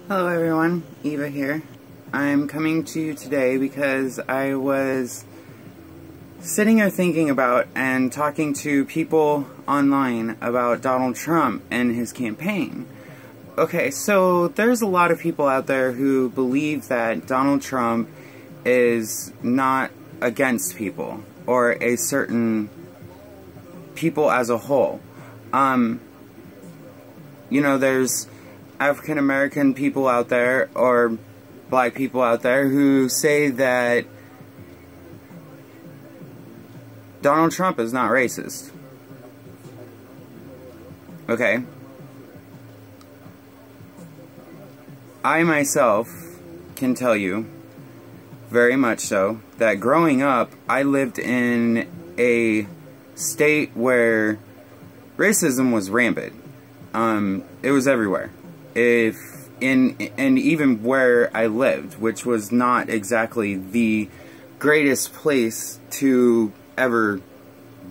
Hello everyone, Eva here. I'm coming to you today because I was sitting here thinking about and talking to people online about Donald Trump and his campaign. Okay, so there's a lot of people out there who believe that Donald Trump is not against people or a certain people as a whole. You know, there's African American people out there or black people out there who say that Donald Trump is not racist. Okay. I myself can tell you, very much so, that growing up, I lived in a state where racism was rampant. It was everywhere. And even where I lived, which was not exactly the greatest place to ever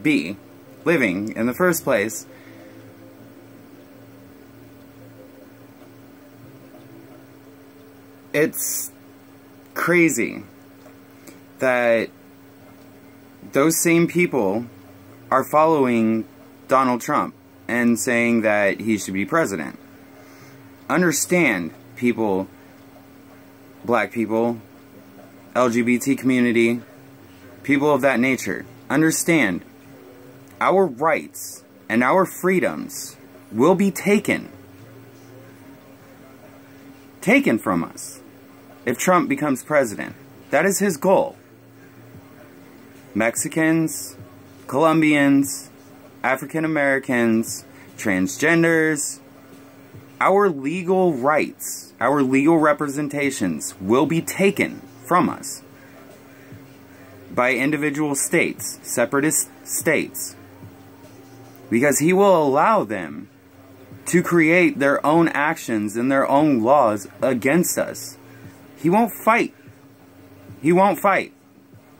be living in the first place, it's crazy that those same people are following Donald Trump and saying that he should be president. Understand, people, black people, LGBT community, people of that nature. Understand, our rights and our freedoms will be taken from us if Trump becomes president. That is his goal. Mexicans, Colombians, African Americans, transgenders, our legal rights, our legal representations will be taken from us by individual states, separatist states, because he will allow them to create their own actions and their own laws against us. He won't fight. He won't fight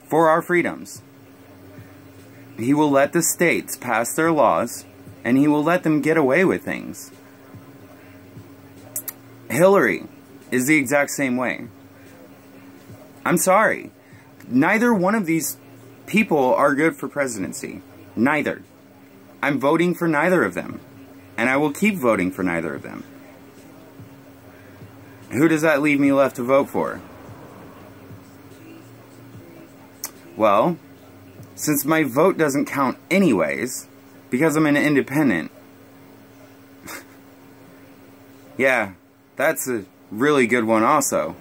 for our freedoms. He will let the states pass their laws, and he will let them get away with things. Hillary is the exact same way. I'm sorry. Neither one of these people are good for presidency. Neither. I'm voting for neither of them. And I will keep voting for neither of them. Who does that leave me left to vote for? Well, since my vote doesn't count anyways, because I'm an independent, yeah, that's a really good one also.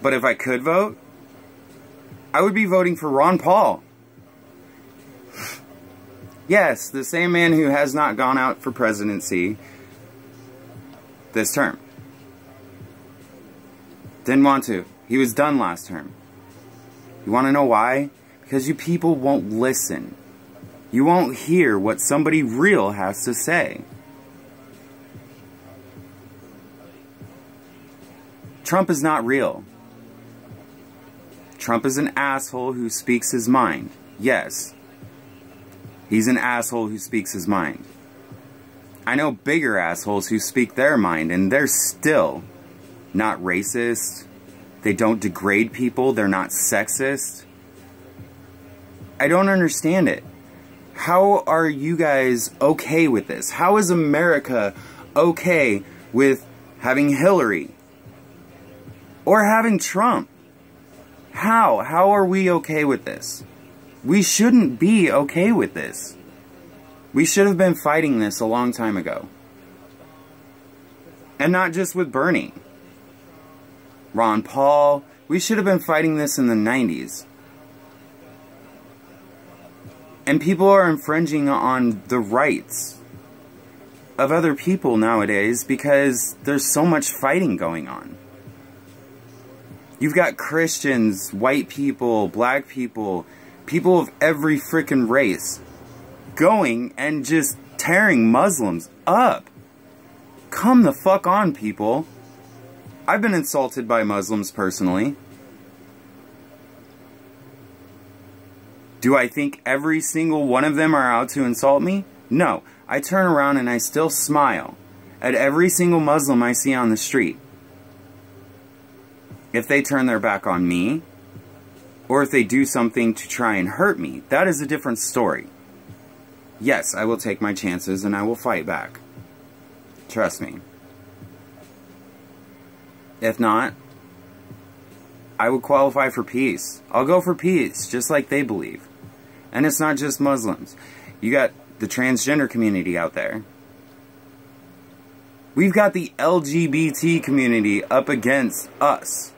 But if I could vote, I would be voting for Ron Paul. Yes, the same man who has not gone out for presidency this term. Didn't want to. He was done last term. You want to know why? Because you people won't listen. You won't hear what somebody real has to say. Trump is not real. Trump is an asshole who speaks his mind. Yes. He's an asshole who speaks his mind. I know bigger assholes who speak their mind, and they're still not racist. They don't degrade people. They're not sexist. I don't understand it. How are you guys okay with this? How is America okay with having Hillary? Or having Trump? How? How are we okay with this? We shouldn't be okay with this. We should have been fighting this a long time ago. And not just with Bernie. Ron Paul. We should have been fighting this in the 90s. And people are infringing on the rights of other people nowadays because there's so much fighting going on. You've got Christians, white people, black people, people of every frickin' race going and just tearing Muslims up. Come the fuck on, people. I've been insulted by Muslims personally. Do I think every single one of them are out to insult me? No. I turn around and I still smile. at every single Muslim I see on the street. If they turn their back on me, or if they do something to try and hurt me, that is a different story. Yes, I will take my chances and I will fight back. Trust me. If not, I would qualify for peace. I'll go for peace, just like they believe. And it's not just Muslims. You got the transgender community out there. We've got the LGBT community up against us.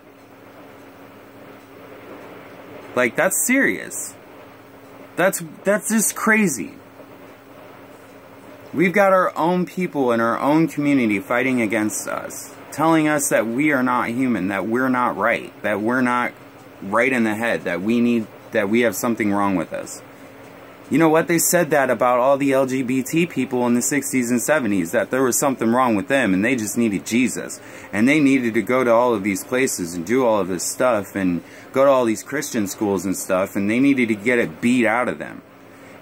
Like, that's serious. That's just crazy. We've got our own people in our own community fighting against us, telling us that we are not human, that we're not right, that we're not right in the head, that we have something wrong with us. You know what? They said that about all the LGBT people in the 60s and 70s, that there was something wrong with them and they just needed Jesus. And they needed to go to all of these places and do all of this stuff and go to all these Christian schools and stuff, and they needed to get it beat out of them.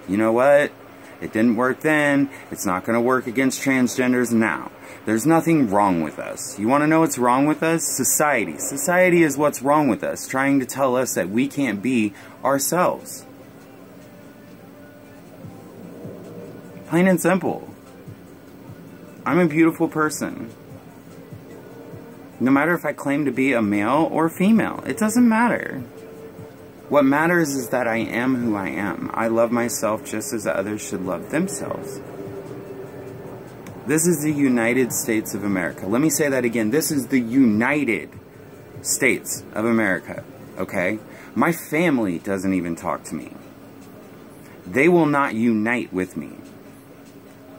You know what? It didn't work then. It's not going to work against transgenders now. There's nothing wrong with us. You want to know what's wrong with us? Society. Society is what's wrong with us, trying to tell us that we can't be ourselves. Plain and simple. I'm a beautiful person. No matter if I claim to be a male or female, it doesn't matter. What matters is that I am who I am. I love myself just as others should love themselves. This is the United States of America. Let me say that again. This is the United States of America, okay? My family doesn't even talk to me. They will not unite with me.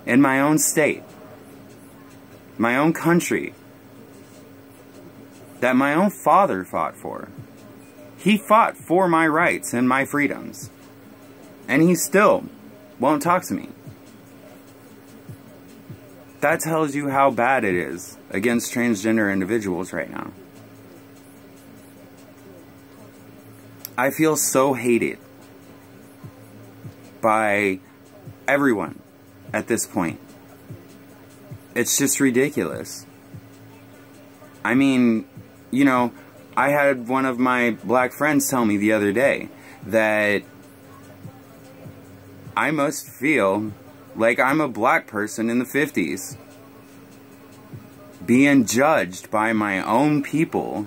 In my own state, my own country, that my own father fought for. He fought for my rights and my freedoms. And he still won't talk to me. That tells you how bad it is against transgender individuals right now. I feel so hated by everyone at this point. It's just ridiculous. I mean, you know, I had one of my black friends tell me the other day that I must feel like I'm a black person in the 50s, being judged by my own people,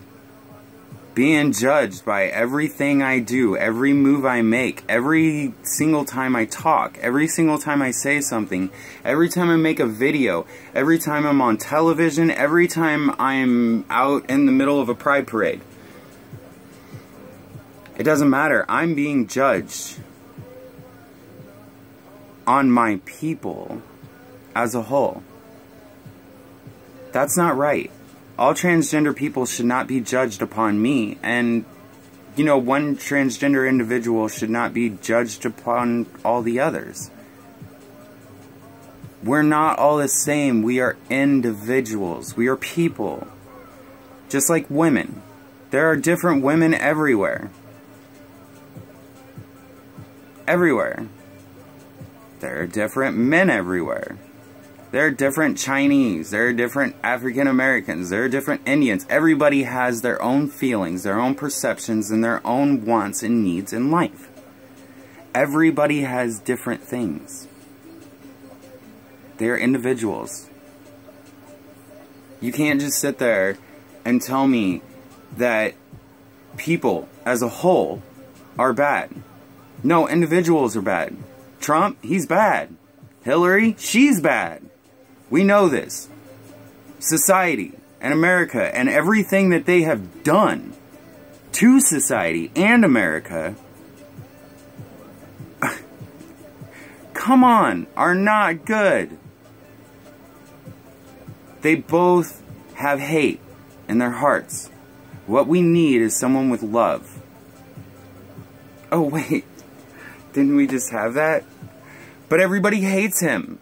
being judged by everything I do, every move I make, every single time I talk, every single time I say something, every time I make a video, every time I'm on television, every time I'm out in the middle of a pride parade. It doesn't matter. I'm being judged on my people as a whole. That's not right. All transgender people should not be judged upon me, and, you know, one transgender individual should not be judged upon all the others. We're not all the same. We are individuals. We are people. Just like women. There are different women everywhere. Everywhere. There are different men everywhere. There are different Chinese. There are different African Americans. There are different Indians. Everybody has their own feelings, their own perceptions, and their own wants and needs in life. Everybody has different things. They are individuals. You can't just sit there and tell me that people as a whole are bad. No, individuals are bad. Trump, he's bad. Hillary, she's bad. We know this. Society and America and everything that they have done to society and America, come on, are not good. They both have hate in their hearts. What we need is someone with love. Oh wait, didn't we just have that? But everybody hates him.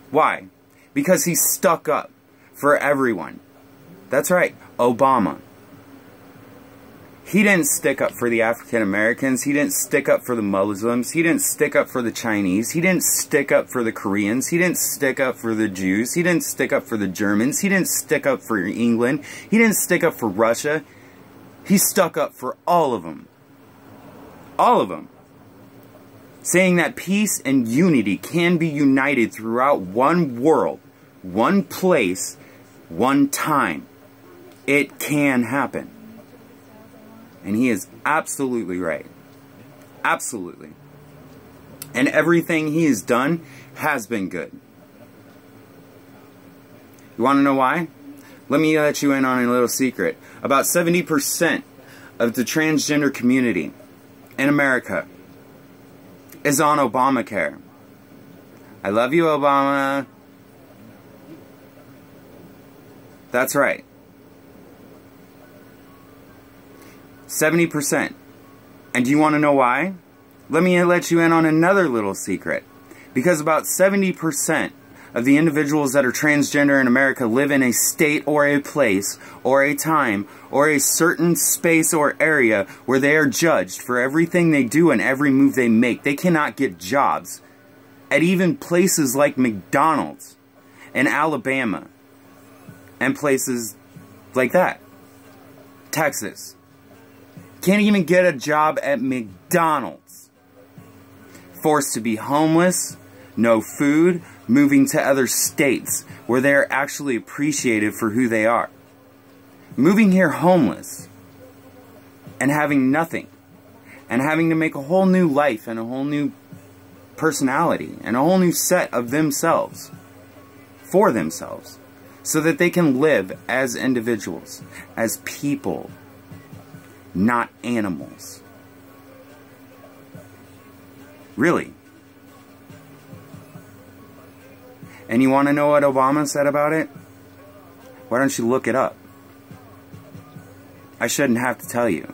Why? Because he stuck up for everyone. That's right, Obama. He didn't stick up for the African Americans. He didn't stick up for the Muslims. He didn't stick up for the Chinese. He didn't stick up for the Koreans. He didn't stick up for the Jews. He didn't stick up for the Germans. He didn't stick up for England. He didn't stick up for Russia. He stuck up for all of them. All of them. Saying that peace and unity can be united throughout one world, one place, one time. It can happen. And he is absolutely right. Absolutely. And everything he has done has been good. You want to know why? Let me let you in on a little secret. About 70% of the transgender community in America is on Obamacare. I love you, Obama. That's right. 70%. And do you want to know why? Let me let you in on another little secret. Because about 70% of the individuals that are transgender in America live in a state or a place or a time or a certain space or area where they are judged for everything they do and every move they make. They cannot get jobs at even places like McDonald's in Alabama and places like that. Texas. Can't even get a job at McDonald's. Forced to be homeless, no food, moving to other states where they are actually appreciated for who they are. Moving here homeless and having nothing and having to make a whole new life and a whole new personality and a whole new set of themselves for themselves so that they can live as individuals, as people, not animals. Really. And you want to know what Obama said about it? Why don't you look it up? I shouldn't have to tell you.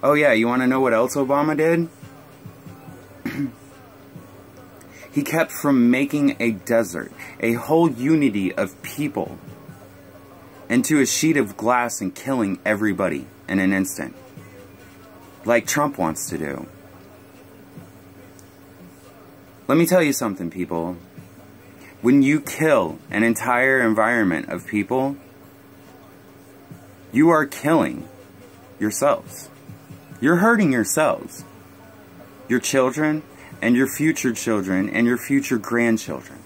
Oh yeah, you want to know what else Obama did? He kept from making a desert, a whole unity of people, into a sheet of glass and killing everybody in an instant. Like Trump wants to do. Let me tell you something, people. When you kill an entire environment of people, you are killing yourselves. You're hurting yourselves. Your children, and your future children, and your future grandchildren.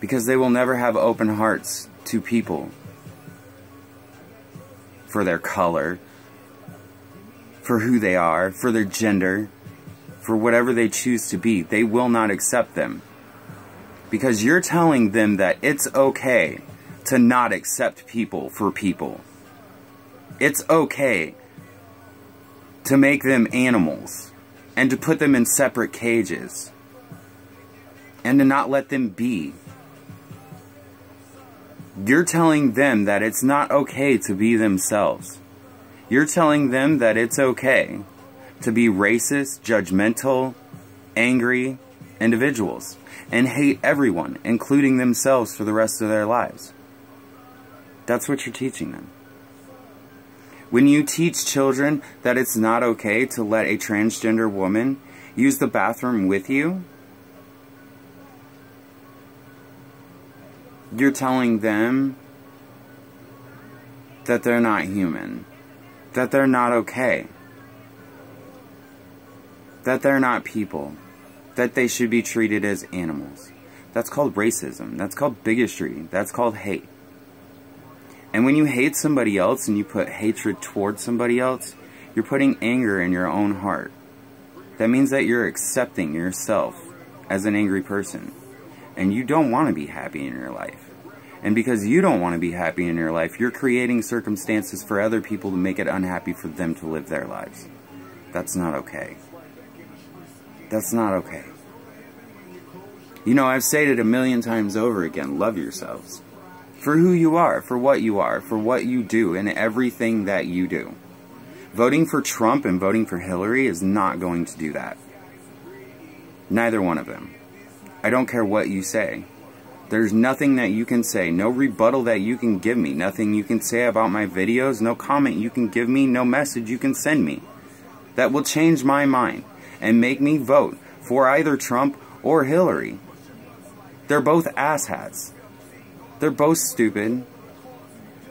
Because they will never have open hearts to people. For their color, for who they are, for their gender, for whatever they choose to be. They will not accept them. Because you're telling them that it's okay to not accept people for people. It's okay to make them animals and to put them in separate cages and to not let them be. You're telling them that it's not okay to be themselves. You're telling them that it's okay to be racist, judgmental, angry individuals and hate everyone, including themselves, for the rest of their lives. That's what you're teaching them. When you teach children that it's not okay to let a transgender woman use the bathroom with you, you're telling them that they're not human, that they're not okay, that they're not people, that they should be treated as animals. That's called racism. That's called bigotry. That's called hate. And when you hate somebody else and you put hatred towards somebody else, you're putting anger in your own heart. That means that you're accepting yourself as an angry person. And you don't want to be happy in your life. And because you don't want to be happy in your life, you're creating circumstances for other people to make it unhappy for them to live their lives. That's not okay. That's not okay. You know, I've said it a million times over again. Love yourselves. For who you are, for what you do, and everything that you do. Voting for Trump and voting for Hillary is not going to do that. Neither one of them. I don't care what you say. There's nothing that you can say, no rebuttal that you can give me, nothing you can say about my videos, no comment you can give me, no message you can send me that will change my mind and make me vote for either Trump or Hillary. They're both asshats. They're both stupid.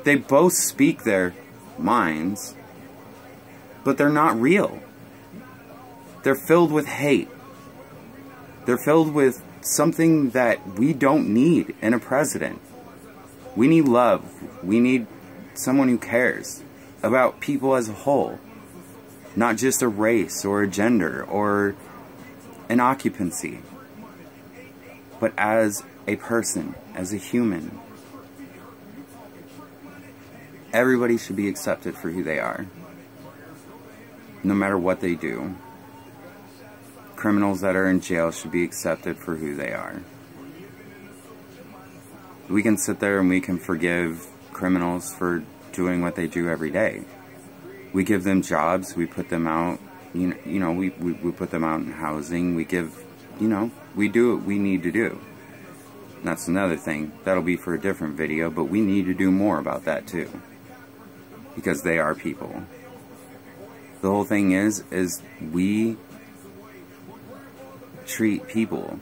They both speak their minds, but they're not real. They're filled with hate. They're filled with something that we don't need in a president. We need love. We need someone who cares about people as a whole, not just a race or a gender or an occupancy, but as a person, as a human. Everybody should be accepted for who they are, no matter what they do. Criminals that are in jail should be accepted for who they are. We can sit there and we can forgive criminals for doing what they do every day. We give them jobs, we put them out, we put them out in housing, we give, we do what we need to do. And that's another thing. That'll be for a different video, but we need to do more about that too. Because they are people. The whole thing is we treat people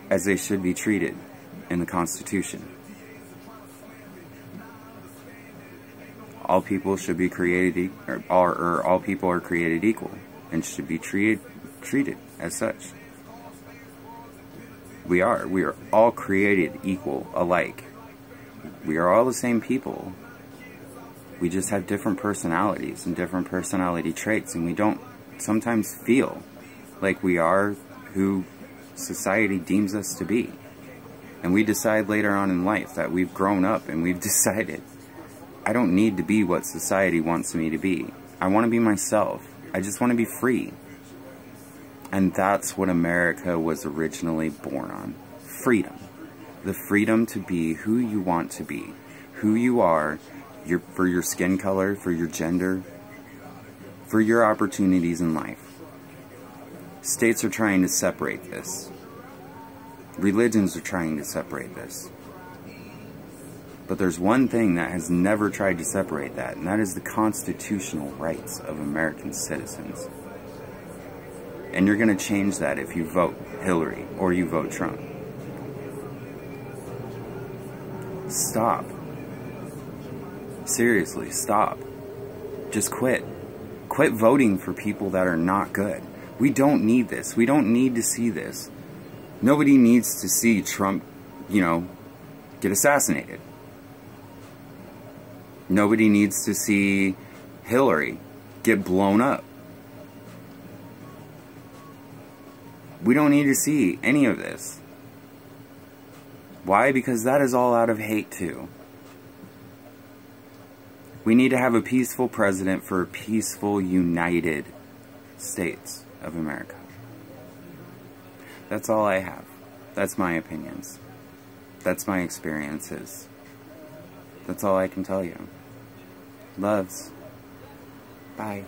as they should be treated in the Constitution. All people should be created, or all people are created equal and should be treated as such. We are all created equal, alike. We are all the same people. We just have different personalities and different personality traits, and we don't sometimes feel like we are who society deems us to be. And we decide later on in life that we've grown up and we've decided, I don't need to be what society wants me to be. I want to be myself. I just want to be free. And that's what America was originally born on. Freedom. The freedom to be who you want to be. Who you are, for your skin color, for your gender, for your opportunities in life. States are trying to separate this. Religions are trying to separate this. But there's one thing that has never tried to separate that, and that is the constitutional rights of American citizens. And you're going to change that if you vote Hillary or you vote Trump. Stop. Seriously, stop. Just quit. Quit voting for people that are not good. We don't need this. We don't need to see this. Nobody needs to see Trump, get assassinated. Nobody needs to see Hillary get blown up. We don't need to see any of this. Why? Because that is all out of hate too. We need to have a peaceful president for a peaceful, united States of America. That's all I have. That's my opinions. That's my experiences. That's all I can tell you. Loves. Bye.